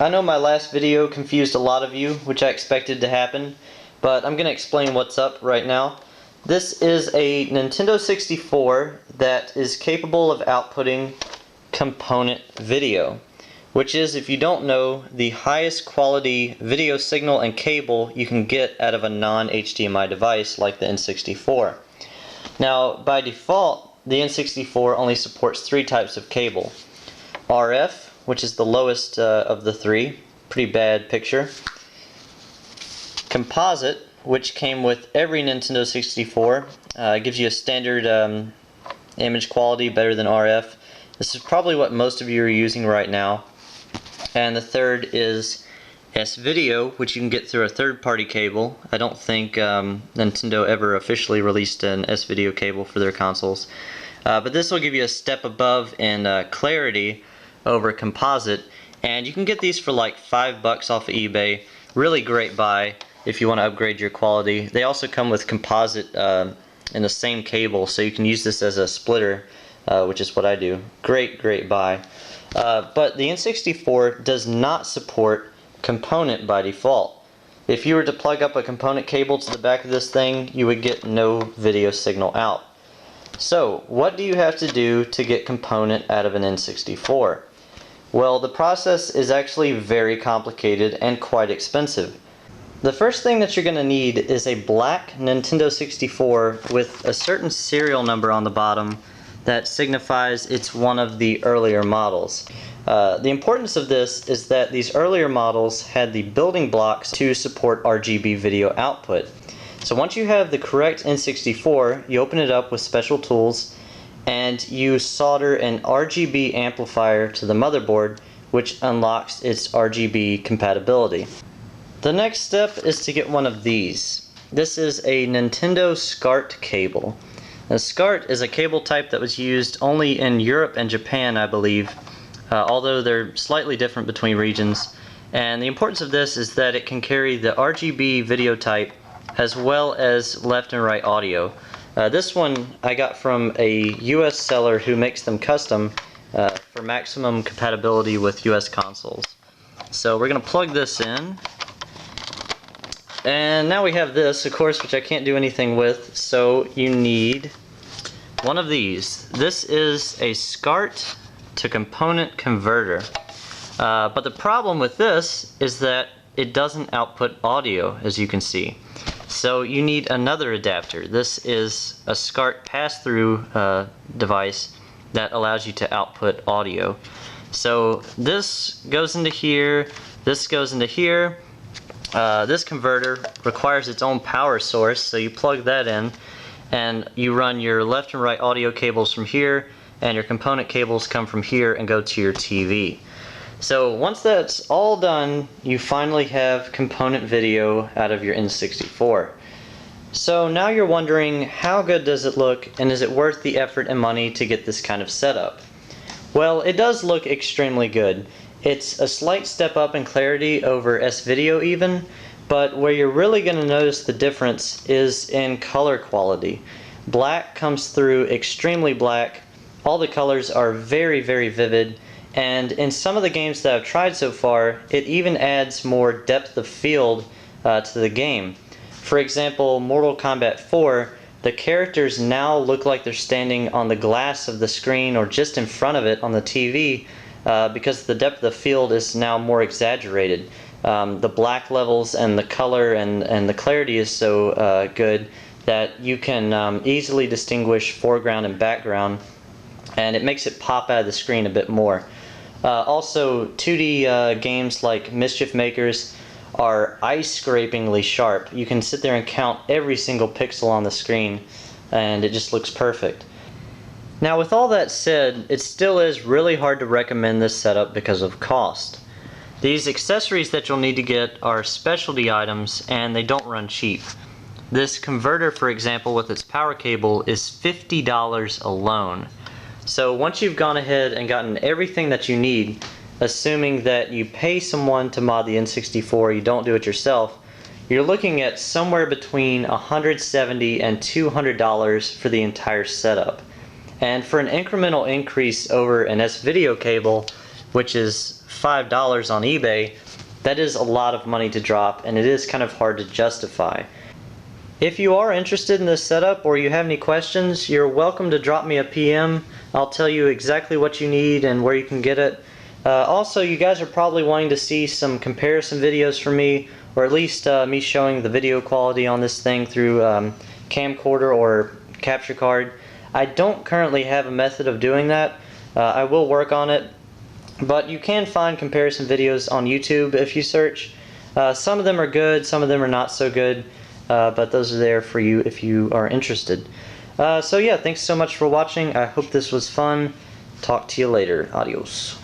I know my last video confused a lot of you, which I expected to happen, but I'm going to explain what's up right now. This is a Nintendo 64 that is capable of outputting component video, which is, if you don't know, the highest quality video signal and cable you can get out of a non-HDMI device like the N64. Now, by default, the N64 only supports three types of cable. RF, which is the lowest of the three, pretty bad picture. Composite, which came with every Nintendo 64, gives you a standard image quality better than RF. This is probably what most of you are using right now. And the third is S-Video, which you can get through a third-party cable. I don't think Nintendo ever officially released an S-Video cable for their consoles. But this will give you a step above in clarity over composite, and you can get these for like $5 off of eBay. Really great buy if you want to upgrade your quality. They also come with composite in the same cable, so you can use this as a splitter, which is what I do. Great buy. But the N64 does not support component by default. If you were to plug up a component cable to the back of this thing, you would get no video signal out. So, what do you have to do to get component out of an N64? Well, the process is actually very complicated and quite expensive. The first thing that you're going to need is a black Nintendo 64 with a certain serial number on the bottom that signifies it's one of the earlier models. The importance of this is that these earlier models had the building blocks to support RGB video output. So once you have the correct N64, you open it up with special tools and you solder an RGB amplifier to the motherboard, which unlocks its RGB compatibility. The next step is to get one of these. This is a Nintendo SCART cable. Now, SCART is a cable type that was used only in Europe and Japan, I believe, although they're slightly different between regions. And the importance of this is that it can carry the RGB video type as well as left and right audio. This one I got from a US seller who makes them custom for maximum compatibility with US consoles. So we're going to plug this in. And now we have this, of course, which I can't do anything with, so you need one of these. This is a SCART to component converter. But the problem with this is that it doesn't output audio, as you can see. So you need another adapter. This is a SCART pass-through device that allows you to output audio. So this goes into here, this goes into here. This converter requires its own power source, so you plug that in and you run your left and right audio cables from here, and your component cables come from here and go to your TV. So once that's all done, you finally have component video out of your N64. So now you're wondering, how good does it look, and is it worth the effort and money to get this kind of setup? Well, it does look extremely good. It's a slight step up in clarity over S-Video even, but where you're really going to notice the difference is in color quality. Black comes through extremely black. All the colors are very vivid. And in some of the games that I've tried so far, it even adds more depth of field to the game. For example, Mortal Kombat 4, the characters now look like they're standing on the glass of the screen or just in front of it on the TV because the depth of the field is now more exaggerated. The black levels and the color and the clarity is so good that you can easily distinguish foreground and background, and it makes it pop out of the screen a bit more. Also, 2D games like Mischief Makers are eye-scrapingly sharp. You can sit there and count every single pixel on the screen, and it just looks perfect. Now, with all that said, it still is really hard to recommend this setup because of cost. These accessories that you'll need to get are specialty items, and they don't run cheap. This converter, for example, with its power cable is $50 alone. So once you've gone ahead and gotten everything that you need, assuming that you pay someone to mod the N64, you don't do it yourself, you're looking at somewhere between $170 and $200 for the entire setup. And for an incremental increase over an S-Video cable, which is $5 on eBay, that is a lot of money to drop, and it is kind of hard to justify. If you are interested in this setup or you have any questions, you're welcome to drop me a PM. I'll tell you exactly what you need and where you can get it. Also, you guys are probably wanting to see some comparison videos from me, or at least me showing the video quality on this thing through camcorder or capture card. I don't currently have a method of doing that. I will work on it, but you can find comparison videos on YouTube if you search. Some of them are good, some of them are not so good. But those are there for you if you are interested. So yeah, thanks so much for watching. I hope this was fun. Talk to you later. Adios.